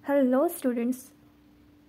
Hello students,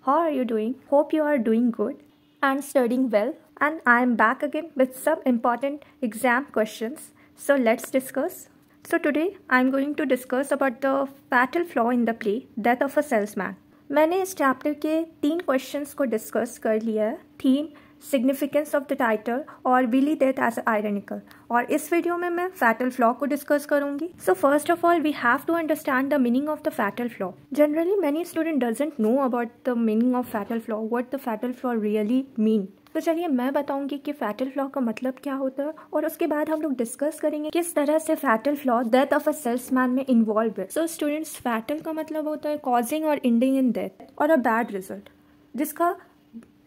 how are you doing? Hope you are doing good and studying well, and I am back again with some important exam questions. So let's discuss. So today I am going to discuss about the fatal flaw in the play Death of a Salesman. मैंने इस chapter के 3 questions को discuss कर लिया है, theme, significance of the title और Willie death as ironical, और इस वीडियो में मैं फैटल फ्लॉ को डिस्कस करूंगी. So first of all we have to understand the meaning of the fatal flaw. Generally many student doesn't know about the meaning of fatal flaw, what the fatal flaw really mean. तो चलिए मैं बताऊंगी कि fatal flaw का मतलब क्या होता है, और उसके बाद हम लोग डिस्कस करेंगे किस तरह से fatal flaw death of a salesman में इन्वॉल्व है. सो स्टूडेंट्स, फैटल का मतलब होता है कॉजिंग और एंडिंग इन डेथ और अ बैड रिजल्ट. जिसका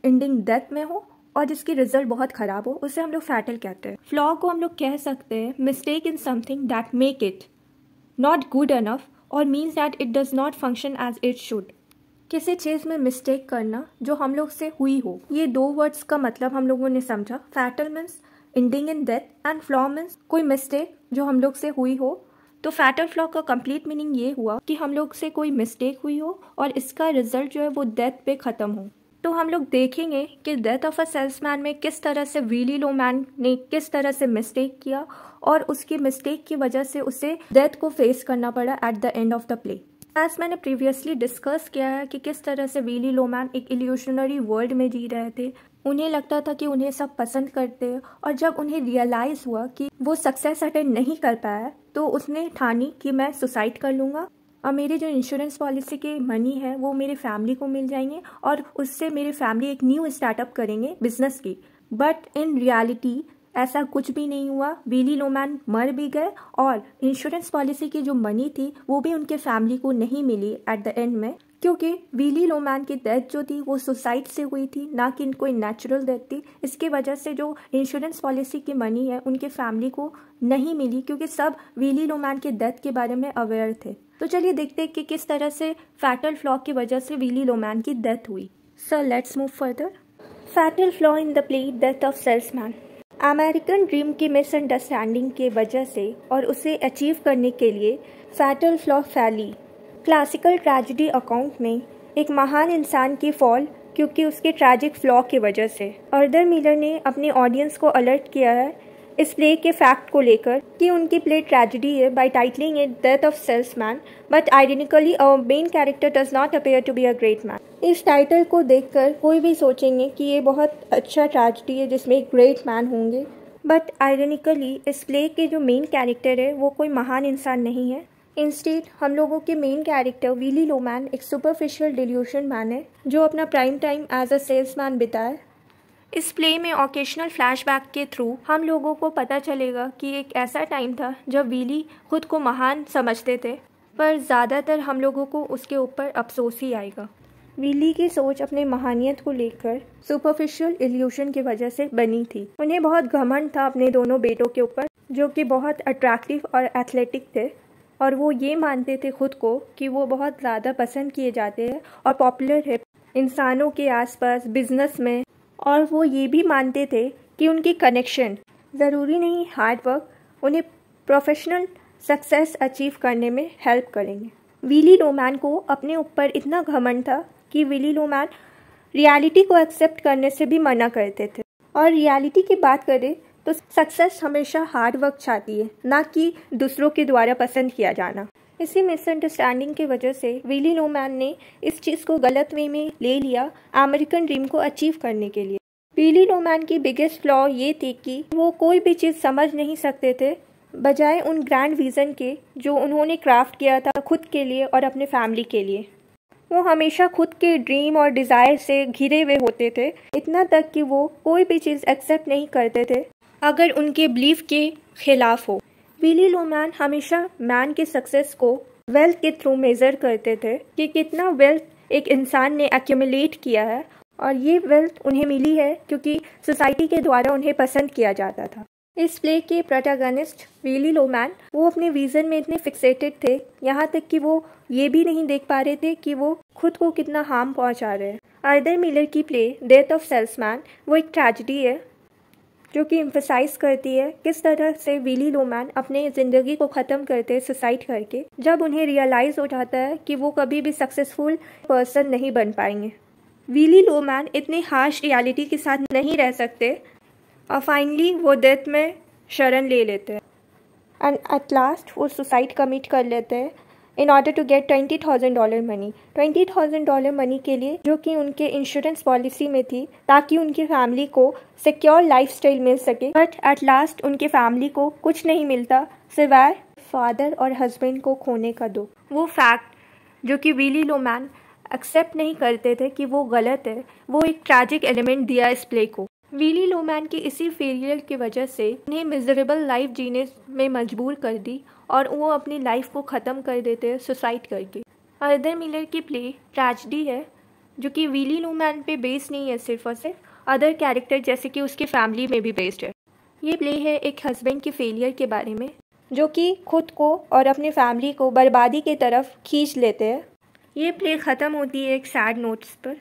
एंडिंग डेथ में हो और जिसकी रिजल्ट बहुत खराब हो, उसे हम लोग फैटल कहते हैं. फ्लॉ को हम लोग कह सकते हैं mistake in something that make it not good enough और means that it does not function as it should. किसी चीज़ में मिस्टेक करना जो हम लोग से हुई हो. ये 2 वर्ड्स का मतलब हम लोगों ने समझा. Fatal means ending in death and flaw means कोई मिस्टेक जो हम लोग से हुई हो. तो फैटल फ्लॉ का कंप्लीट मीनिंग ये हुआ कि हम लोग से कोई मिस्टेक हुई हो और इसका रिजल्ट जो है वो डेथ पे ख़त्म हो. तो हम लोग देखेंगे कि डेथ ऑफ अ सेल्समैन में किस तरह से विली लोमैन ने किस तरह से मिस्टेक किया और उसकी मिस्टेक की वजह से उसे डेथ को फेस करना पड़ा at the end of the play. As मैंने प्रीवियसली डिस्कस किया है कि किस तरह से विली लोमैन एक इल्यूशनरी वर्ल्ड में जी रहे थे. उन्हें लगता था कि उन्हें सब पसंद करते हैं, और जब उन्हें रियलाइज़ हुआ कि वो सक्सेस अटेंड नहीं कर पाया तो उसने ठानी कि मैं सुसाइड कर लूँगा और मेरी जो इंश्योरेंस पॉलिसी की मनी है वो मेरे फैमिली को मिल जाएंगे और उससे मेरी फैमिली एक न्यू स्टार्टअप करेंगे बिजनेस की. बट इन रियलिटी ऐसा कुछ भी नहीं हुआ. विली लोमैन मर भी गए और इंश्योरेंस पॉलिसी की जो मनी थी वो भी उनके फैमिली को नहीं मिली एट द एंड में, क्योंकि विली लोमैन की डेथ जो थी वो सुसाइड से हुई थी, ना कि कोई नेचुरल डेथ थी. इसकी वजह से जो इंश्योरेंस पॉलिसी की मनी है उनके फैमिली को नहीं मिली, क्योंकि सब विली लोमैन के डेथ के बारे में अवेयर थे. तो चलिए देखते हैं कि किस तरह से फैटल फ्लॉ की वजह से विली लोमैन की डेथ हुई. So let's move further. Fatal flaw in the play death of salesman. American dream की मिसअंडरस्टैंडिंग के वजह से और उसे अचीव करने के लिए फैटल फ्लॉ फैली. क्लासिकल ट्रेजेडी अकाउंट में एक महान इंसान की फॉल क्योंकि उसके ट्रैजिक फ्लॉ की वजह से. आर्थर मिलर ने अपने ऑडियंस को अलर्ट किया है इस प्ले के फैक्ट को लेकर कि उनकी प्ले ट्रेजेडी है by titling it death of salesman, but identically a main character does not appear to be a great man. इस टाइटल को देखकर कोई भी सोचेंगे कि ये बहुत अच्छा ट्रेजेडी है जिसमें एक ग्रेट मैन होंगे, बट आइडेंटिकली इस प्ले के जो मेन कैरेक्टर है वो कोई महान इंसान नहीं है. इंस्टेड हम लोगों के मेन कैरेक्टर विली लोमैन एक सुपरफिशियल डिल्यूशन मैन है जो अपना prime time as a salesman बिताए. इस प्ले में ओकेशनल फ्लैशबैक के थ्रू हम लोगों को पता चलेगा कि एक ऐसा टाइम था जब विली खुद को महान समझते थे, पर ज़्यादातर हम लोगों को उसके ऊपर अफसोस ही आएगा. विली की सोच अपने महानियत को लेकर सुपरफिशियल इल्यूशन की वजह से बनी थी. उन्हें बहुत घमंड था अपने दोनों बेटों के ऊपर जो कि बहुत अट्रैक्टिव और एथलेटिक थे, और वो ये मानते थे खुद को कि वो बहुत ज़्यादा पसंद किए जाते हैं और पॉपुलर है इंसानों के आसपास, बिजनेस में, और वो ये भी मानते थे कि उनकी कनेक्शन ज़रूरी नहीं हार्ड वर्क उन्हें प्रोफेशनल सक्सेस अचीव करने में हेल्प करेंगे. विली लोमैन को अपने ऊपर इतना घमंड था कि विली लोमैन रियलिटी को एक्सेप्ट करने से भी मना करते थे. और रियलिटी की बात करें तो सक्सेस हमेशा हार्ड वर्क चाहती है, ना कि दूसरों के द्वारा पसंद किया जाना. इसी मिसअंडरस्टैंडिंग की वजह से विली लोमैन ने इस चीज़ को गलत वे में ले लिया अमेरिकन ड्रीम को अचीव करने के लिए. विली लोमैन की बिगेस्ट फ्लॉ ये थी कि वो कोई भी चीज़ समझ नहीं सकते थे बजाय उन ग्रैंड विज़न के जो उन्होंने क्राफ्ट किया था खुद के लिए और अपने फैमिली के लिए. वो हमेशा खुद के ड्रीम और डिज़ायर से घिरे हुए होते थे, इतना तक कि वो कोई भी चीज़ एक्सेप्ट नहीं करते थे अगर उनके बिलीफ के खिलाफ हो. विली लोमैन हमेशा मैन के सक्सेस को वेल्थ के थ्रू मेज़र करते थे कि कितना वेल्थ एक इंसान ने एक्यूमुलेट किया है, और ये वेल्थ उन्हें मिली है क्योंकि सोसाइटी के द्वारा उन्हें पसंद किया जाता था. इस प्ले के प्रोटैगनिस्ट विली लोमैन वो अपने विज़न में इतने फिक्सेटेड थे, यहाँ तक कि वो ये भी नहीं देख पा रहे थे कि वो खुद को कितना हार्म पहुँचा रहे हैं. आर्थर मिलर की प्ले डेथ ऑफ सेल्समैन वो एक ट्रेजेडी है जो कि एम्फसाइज करती है किस तरह से विली लोमैन अपने ज़िंदगी को ख़त्म करते हैं सुसाइड करके, जब उन्हें रियलाइज़ हो जाता है कि वो कभी भी सक्सेसफुल पर्सन नहीं बन पाएंगे। विली लोमैन इतनी हार्श रियलिटी के साथ नहीं रह सकते और फाइनली वो डेथ में शरण ले लेते हैं एंड एट लास्ट वो सुसाइड कमिट कर लेते हैं in order to get $20,000 money. $20,000 money के लिए जो कि उनके इंश्योरेंस पॉलिसी में थी, ताकि उनकी फैमिली को सिक्योर लाइफस्टाइल मिल सके। बट एट लास्ट उनके फैमिली को कुछ नहीं मिलता सिवाय फादर और हस्बैंड को खोने का दुख। वो फैक्ट जो कि विली लोमैन एक्सेप्ट नहीं करते थे कि वो गलत है, वो एक ट्रैजिक एलिमेंट दिया इस प्ले को। विली लोमैन की इसी फेलियर की वजह से उन्हें मिजरेबल लाइफ जीने में मजबूर कर दी और वो अपनी लाइफ को ख़त्म कर देते हैं सुसाइड करके। आर्थर मिलर की प्ले ट्रेजेडी है जो कि विली लोमैन पे बेस्ड नहीं है सिर्फ और सिर्फ, अदर कैरेक्टर जैसे कि उसकी फैमिली में भी बेस्ड है। ये प्ले है एक हस्बैंड के फेलियर के बारे में जो कि खुद को और अपनी फैमिली को बर्बादी की तरफ खींच लेते हैं। ये प्ले ख़त्म होती है एक सैड नोट्स पर।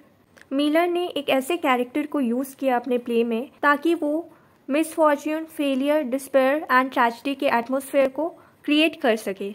मिलर ने एक ऐसे कैरेक्टर को यूज़ किया अपने प्ले में ताकि वो misfortune, failure, despair and tragedy के एटमॉस्फेयर को क्रिएट कर सके।